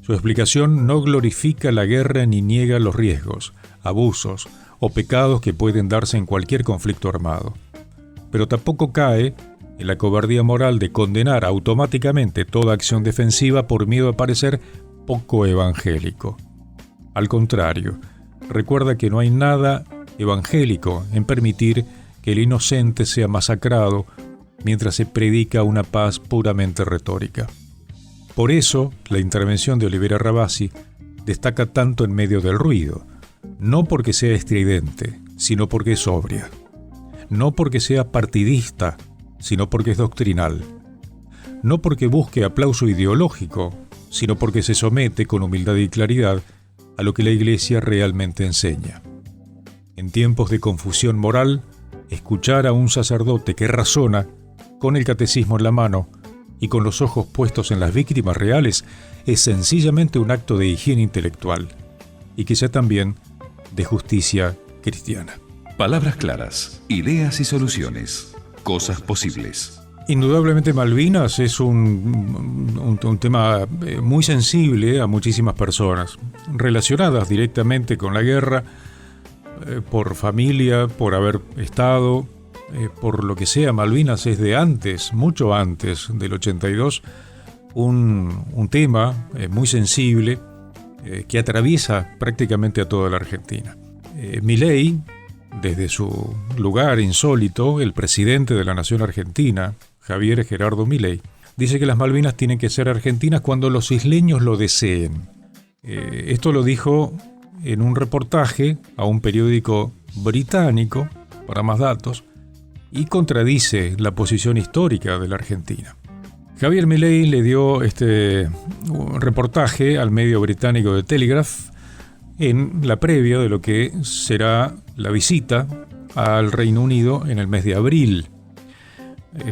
Su explicación no glorifica la guerra ni niega los riesgos, abusos o pecados que pueden darse en cualquier conflicto armado. Pero tampoco cae en la cobardía moral de condenar automáticamente toda acción defensiva por miedo a parecer poco evangélico. Al contrario, recuerda que no hay nada evangélico en permitir que el inocente sea masacrado mientras se predica una paz puramente retórica. Por eso, la intervención de Olivera Rabasi destaca tanto en medio del ruido, no porque sea estridente, sino porque es sobria, no porque sea partidista, sino porque es doctrinal, no porque busque aplauso ideológico, sino porque se somete con humildad y claridad a lo que la Iglesia realmente enseña. En tiempos de confusión moral, escuchar a un sacerdote que razona, con el catecismo en la mano y con los ojos puestos en las víctimas reales, es sencillamente un acto de higiene intelectual y quizá también de justicia cristiana. Palabras claras, ideas y soluciones, cosas posibles. Indudablemente Malvinas es un tema muy sensible a muchísimas personas, relacionadas directamente con la guerra, por familia, por haber estado, por lo que sea. Malvinas es de antes, mucho antes del 82, un tema muy sensible que atraviesa prácticamente a toda la Argentina. Milei, desde su lugar insólito, el presidente de la nación argentina, Javier Gerardo Milei, dice que las Malvinas tienen que ser argentinas cuando los isleños lo deseen. Esto lo dijo en un reportaje a un periódico británico, para más datos, y contradice la posición histórica de la Argentina. Javier Milei le dio este reportaje al medio británico The Telegraph en la previa de lo que será la visita al Reino Unido en el mes de abril.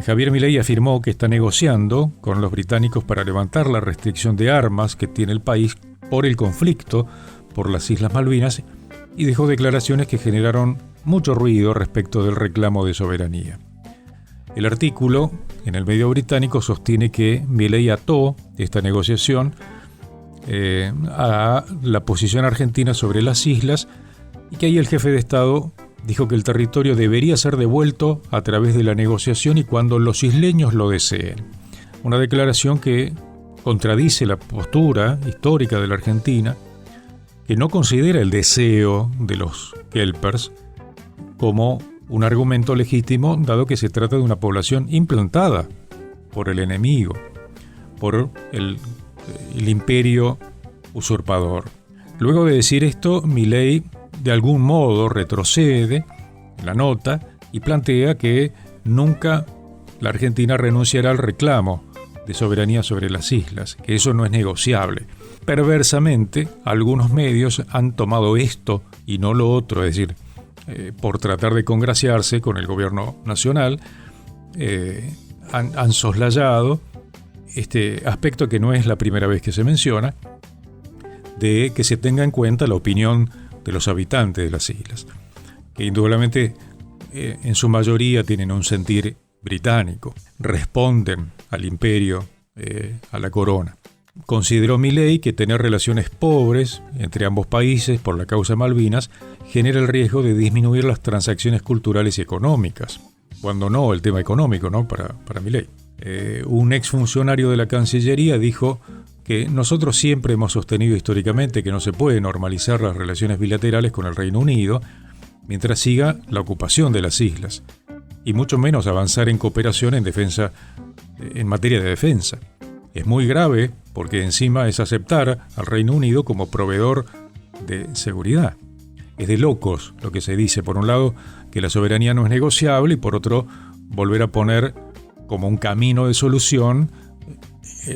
Javier Milei afirmó que está negociando con los británicos para levantar la restricción de armas que tiene el país por el conflicto por las Islas Malvinas y dejó declaraciones que generaron mucho ruido respecto del reclamo de soberanía. El artículo en el medio británico sostiene que Milei ató esta negociación a la posición argentina sobre las islas y que ahí el jefe de Estado dijo que el territorio debería ser devuelto a través de la negociación y cuando los isleños lo deseen. Una declaración que contradice la postura histórica de la Argentina, que no considera el deseo de los kelpers como un argumento legítimo, dado que se trata de una población implantada por el enemigo, por el imperio usurpador. Luego de decir esto, Milei de algún modo retrocede en la nota y plantea que nunca la Argentina renunciará al reclamo de soberanía sobre las islas, que eso no es negociable. Perversamente, algunos medios han tomado esto y no lo otro, es decir, por tratar de congraciarse con el gobierno nacional, han soslayado este aspecto que no es la primera vez que se menciona, de que se tenga en cuenta la opinión de los habitantes de las islas, que indudablemente en su mayoría tienen un sentir británico, responden al imperio, a la corona. Consideró Milei que tener relaciones pobres entre ambos países por la causa Malvinas genera el riesgo de disminuir las transacciones culturales y económicas, cuando no el tema económico, ¿no? Para Milei. Un exfuncionario de la Cancillería dijo que nosotros siempre hemos sostenido históricamente que no se puede normalizar las relaciones bilaterales con el Reino Unido mientras siga la ocupación de las islas, y mucho menos avanzar en cooperación en materia de defensa. Es muy grave porque encima es aceptar al Reino Unido como proveedor de seguridad. Es de locos lo que se dice, por un lado, que la soberanía no es negociable y por otro, volver a poner como un camino de solución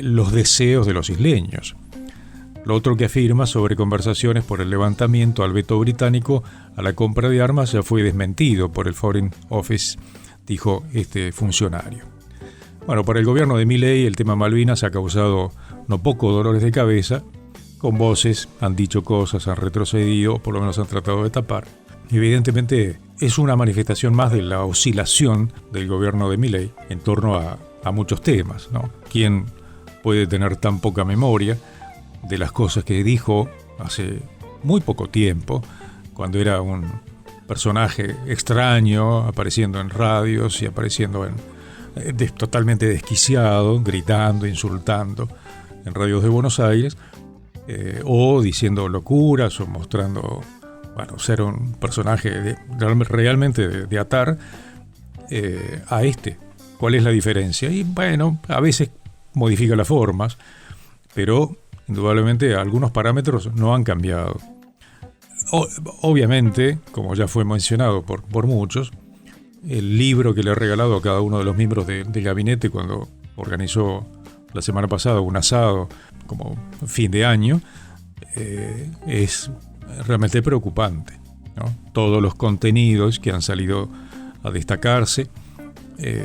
los deseos de los isleños. Lo otro que afirma sobre conversaciones por el levantamiento al veto británico a la compra de armas ya fue desmentido por el Foreign Office, dijo este funcionario. Bueno, para el gobierno de Milei el tema Malvinas ha causado no pocos dolores de cabeza. Con voces han dicho cosas, han retrocedido, por lo menos han tratado de tapar. Evidentemente es una manifestación más de la oscilación del gobierno de Milei en torno a muchos temas, ¿no? ¿Quién puede tener tan poca memoria de las cosas que dijo hace muy poco tiempo, cuando era un personaje extraño, apareciendo en radios y apareciendo totalmente desquiciado, gritando, insultando en radios de Buenos Aires, o diciendo locuras o mostrando, ser un personaje realmente de atar a este? ¿Cuál es la diferencia? Y a veces modifica las formas, pero indudablemente algunos parámetros no han cambiado. Obviamente, como ya fue mencionado por muchos, el libro que le he regalado a cada uno de los miembros del gabinete cuando organizó la semana pasada un asado como fin de año, es realmente preocupante, ¿no? Todos los contenidos que han salido a destacarse.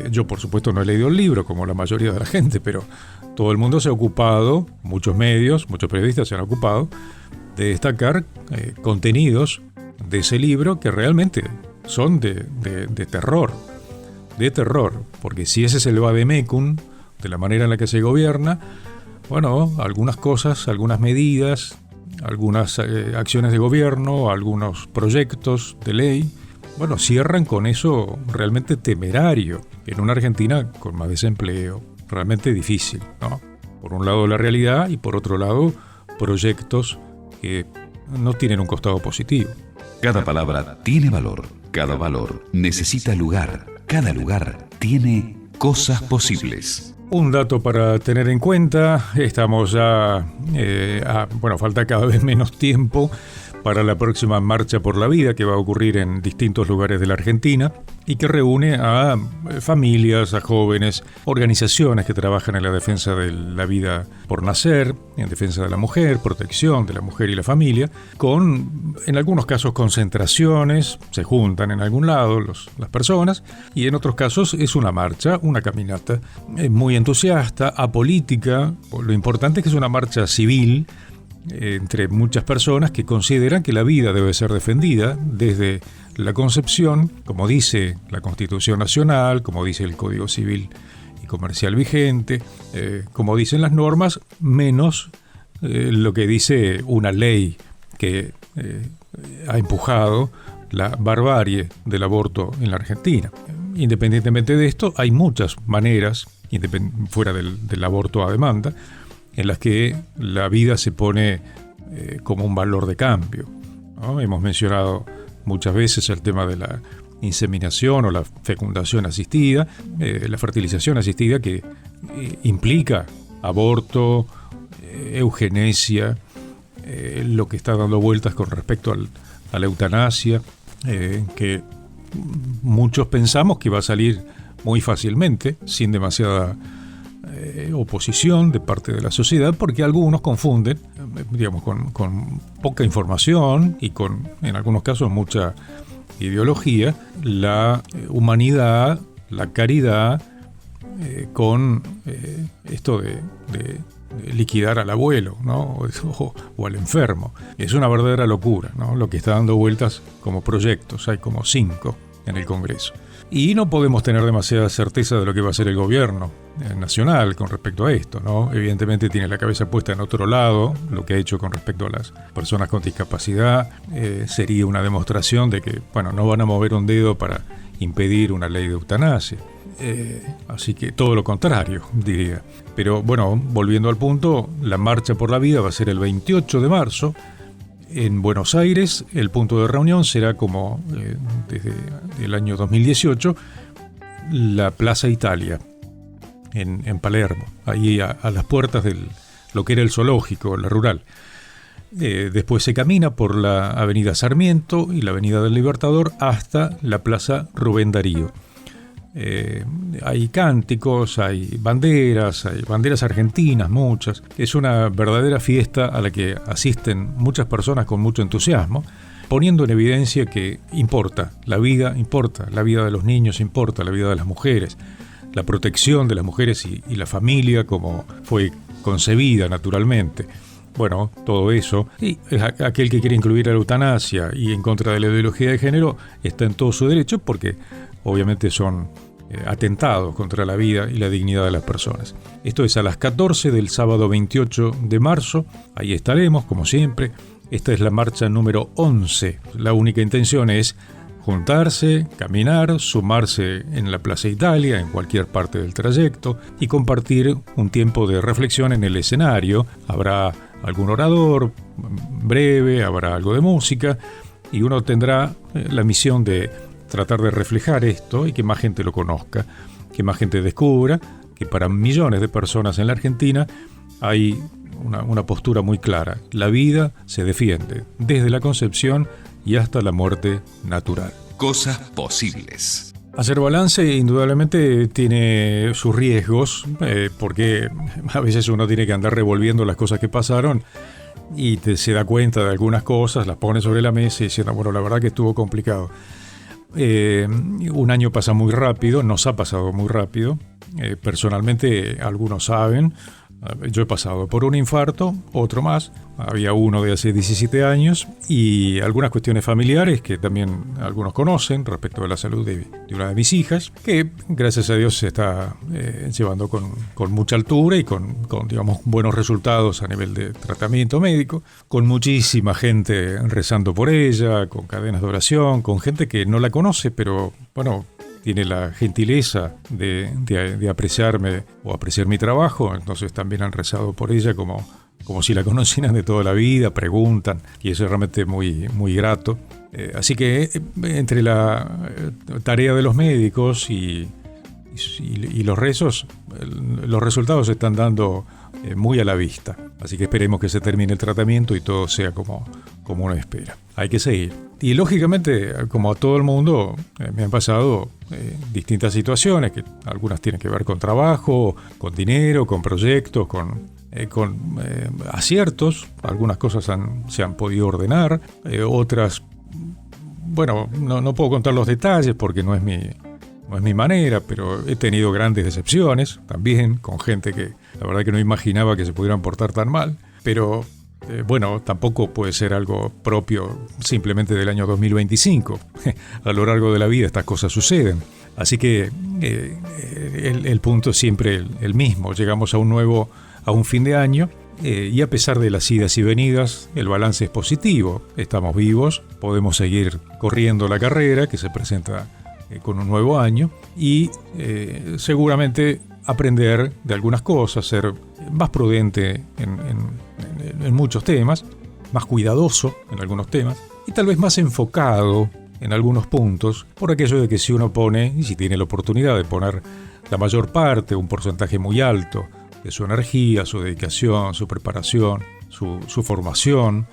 Yo, por supuesto, no he leído el libro como la mayoría de la gente, pero todo el mundo se ha ocupado, muchos medios, muchos periodistas se han ocupado de destacar contenidos de ese libro que realmente son de terror, porque si ese es el vademecum de la manera en la que se gobierna, algunas cosas, algunas medidas, algunas acciones de gobierno, algunos proyectos de ley, cierran con eso realmente temerario, en una Argentina con más desempleo, realmente difícil, ¿no? Por un lado la realidad y por otro lado proyectos que no tienen un costado positivo. Cada palabra tiene valor, cada valor necesita lugar, cada lugar tiene cosas posibles. Un dato para tener en cuenta, estamos ya, falta cada vez menos tiempo para la próxima Marcha por la Vida que va a ocurrir en distintos lugares de la Argentina y que reúne a familias, a jóvenes, organizaciones que trabajan en la defensa de la vida por nacer, en defensa de la mujer, protección de la mujer y la familia, con, en algunos casos, concentraciones, se juntan en algún lado las personas, y en otros casos es una marcha, una caminata muy entusiasta, apolítica. Lo importante es que es una marcha civil entre muchas personas que consideran que la vida debe ser defendida desde la concepción, como dice la Constitución Nacional, como dice el Código Civil y Comercial vigente, como dicen las normas, menos lo que dice una ley que ha empujado la barbarie del aborto en la Argentina. Independientemente de esto, hay muchas maneras, fuera del aborto a demanda, en las que la vida se pone como un valor de cambio, ¿no? Hemos mencionado muchas veces el tema de la inseminación o la fecundación asistida, la fertilización asistida, que implica aborto, eugenesia, lo que está dando vueltas con respecto a la eutanasia, que muchos pensamos que va a salir muy fácilmente, sin demasiada oposición de parte de la sociedad, porque algunos confunden, digamos, con poca información y en algunos casos mucha ideología, la humanidad, la caridad, con esto de liquidar al abuelo, ¿no? o al enfermo. Es una verdadera locura, ¿no? Lo que está dando vueltas como proyectos, hay como 5 en el Congreso. Y no podemos tener demasiada certeza de lo que va a hacer el gobierno nacional con respecto a esto, ¿no? Evidentemente tiene la cabeza puesta en otro lado, lo que ha hecho con respecto a las personas con discapacidad sería una demostración de que, bueno, no van a mover un dedo para impedir una ley de eutanasia. Así que todo lo contrario, diría. Pero bueno, volviendo al punto, la Marcha por la Vida va a ser el 28 de marzo. En Buenos Aires, el punto de reunión será, como desde el año 2018, la Plaza Italia, en Palermo, ahí a las puertas de lo que era el zoológico, la rural. Después se camina por la avenida Sarmiento y la avenida del Libertador hasta la Plaza Rubén Darío. Hay cánticos, hay banderas argentinas, muchas. Es una verdadera fiesta a la que asisten muchas personas con mucho entusiasmo, poniendo en evidencia que importa, la vida de los niños importa, la vida de las mujeres, la protección de las mujeres y la familia como fue concebida naturalmente. Bueno, todo eso, y aquel que quiere incluir a la eutanasia y en contra de la ideología de género está en todo su derecho, porque obviamente son atentados contra la vida y la dignidad de las personas. Esto es a las 14 del sábado 28 de marzo, ahí estaremos como siempre. Esta es la marcha número 11, la única intención es juntarse, caminar, sumarse en la Plaza Italia, en cualquier parte del trayecto, y compartir un tiempo de reflexión en el escenario. Habrá algún orador breve, habrá algo de música, y uno tendrá la misión de tratar de reflejar esto y que más gente lo conozca, que más gente descubra que para millones de personas en la Argentina hay una postura muy clara. La vida se defiende desde la concepción y hasta la muerte natural. Cosas posibles. Hacer balance indudablemente tiene sus riesgos, porque a veces uno tiene que andar revolviendo las cosas que pasaron y se da cuenta de algunas cosas, las pone sobre la mesa y diciendo, bueno, la verdad que estuvo complicado. Un año pasa muy rápido, nos ha pasado muy rápido. Personalmente, algunos saben, yo he pasado por un infarto, otro más, había uno de hace 17 años y algunas cuestiones familiares que también algunos conocen respecto de la salud de una de mis hijas, que gracias a Dios se está llevando con mucha altura y con digamos, buenos resultados a nivel de tratamiento médico, con muchísima gente rezando por ella, con cadenas de oración, con gente que no la conoce, pero bueno, tiene la gentileza de apreciarme o apreciar mi trabajo, entonces también han rezado por ella como si la conocieran de toda la vida, preguntan, y eso es realmente muy, muy grato. Así que entre la tarea de los médicos y los rezos, los resultados se están dando muy a la vista. Así que esperemos que se termine el tratamiento y todo sea como como uno espera. Hay que seguir. Y lógicamente, como a todo el mundo, me han pasado distintas situaciones, que algunas tienen que ver con trabajo, con dinero, con proyectos, con aciertos. Algunas cosas se han podido ordenar, otras, bueno, no puedo contar los detalles porque no es mi manera, pero he tenido grandes decepciones también con gente que la verdad que no imaginaba que se pudieran portar tan mal, pero bueno, tampoco puede ser algo propio simplemente del año 2025. A lo largo de la vida estas cosas suceden. Así que el punto es siempre el mismo. Llegamos a un fin de año y a pesar de las idas y venidas, el balance es positivo. Estamos vivos, podemos seguir corriendo la carrera que se presenta con un nuevo año y seguramente aprender de algunas cosas, ser más prudente en muchos temas, más cuidadoso en algunos temas y tal vez más enfocado en algunos puntos, por aquello de que si uno pone, y si tiene la oportunidad de poner la mayor parte, un porcentaje muy alto de su energía, su dedicación, su preparación, su formación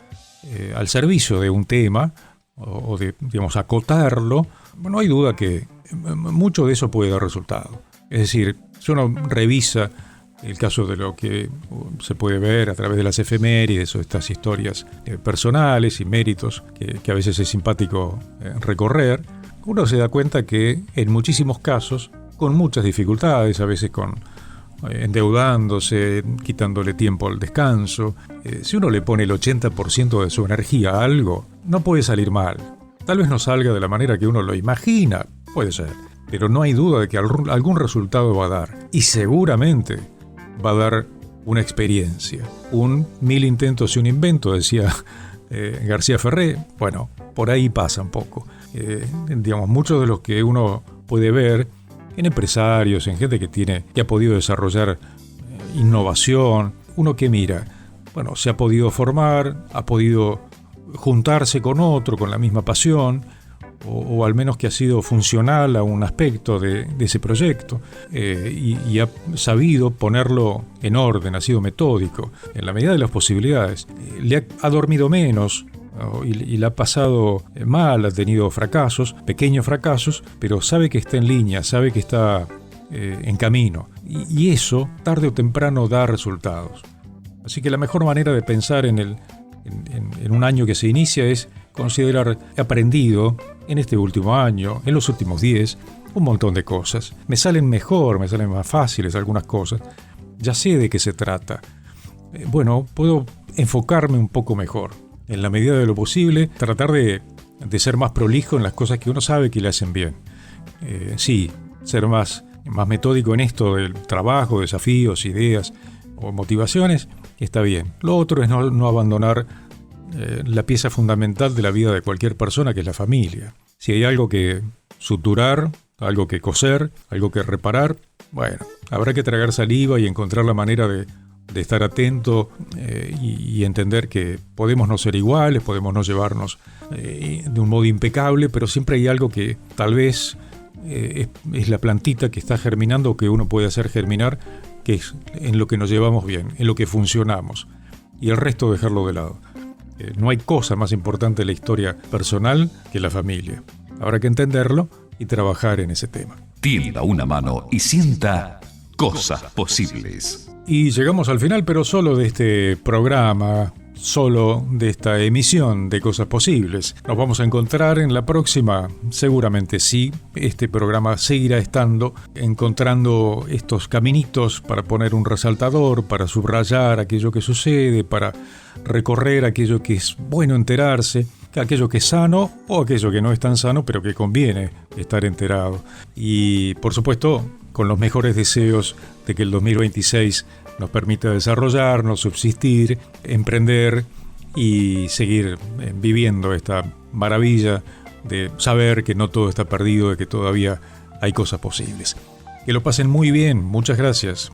al servicio de un tema o de, digamos, acotarlo, no hay duda que mucho de eso puede dar resultado. Es decir, si uno revisa el caso de lo que se puede ver a través de las efemérides o estas historias personales y méritos que a veces es simpático recorrer, uno se da cuenta que en muchísimos casos, con muchas dificultades, a veces endeudándose, quitándole tiempo al descanso, si uno le pone el 80% de su energía a algo, no puede salir mal. Tal vez no salga de la manera que uno lo imagina, puede ser, pero no hay duda de que algún resultado va a dar. Y seguramente va a dar una experiencia. 1000 intentos y un invento, decía García Ferré. Bueno, por ahí pasa un poco. Digamos, muchos de los que uno puede ver en empresarios, en gente que ha podido desarrollar innovación, uno que mira, bueno, se ha podido formar, ha podido juntarse con otro con la misma pasión, o al menos que ha sido funcional a un aspecto de ese proyecto y ha sabido ponerlo en orden, ha sido metódico, en la medida de las posibilidades. Ha dormido menos y le ha pasado mal, ha tenido fracasos, pequeños fracasos, pero sabe que está en línea, sabe que está en camino. Y eso, tarde o temprano, da resultados. Así que la mejor manera de pensar en un año que se inicia es considerar, he aprendido en este último año, en los últimos 10, un montón de cosas. Me salen mejor, me salen más fáciles algunas cosas. Ya sé de qué se trata. Bueno, puedo enfocarme un poco mejor. En la medida de lo posible, tratar de ser más prolijo en las cosas que uno sabe que le hacen bien. Sí, ser más metódico en esto del trabajo, desafíos, ideas o motivaciones, está bien. Lo otro es no abandonar la pieza fundamental de la vida de cualquier persona, que es la familia. Si hay algo que suturar, algo que coser, algo que reparar, bueno, habrá que tragar saliva y encontrar la manera de estar atento y entender que podemos no ser iguales, podemos no llevarnos de un modo impecable, pero siempre hay algo que tal vez es la plantita que está germinando o que uno puede hacer germinar, que es en lo que nos llevamos bien, en lo que funcionamos, y el resto dejarlo de lado. No hay cosa más importante en la historia personal que la familia. Habrá que entenderlo y trabajar en ese tema. Tienda una mano y sienta Cosas Posibles. Y llegamos al final, pero solo de este programa, solo de esta emisión de Cosas Posibles. Nos vamos a encontrar en la próxima, seguramente sí. Este programa seguirá encontrando estos caminitos para poner un resaltador, para subrayar aquello que sucede, para recorrer aquello que es bueno enterarse, aquello que es sano o aquello que no es tan sano, pero que conviene estar enterado. Y por supuesto, con los mejores deseos de que el 2026 nos permita desarrollarnos, subsistir, emprender y seguir viviendo esta maravilla de saber que no todo está perdido, de que todavía hay cosas posibles. Que lo pasen muy bien. Muchas gracias.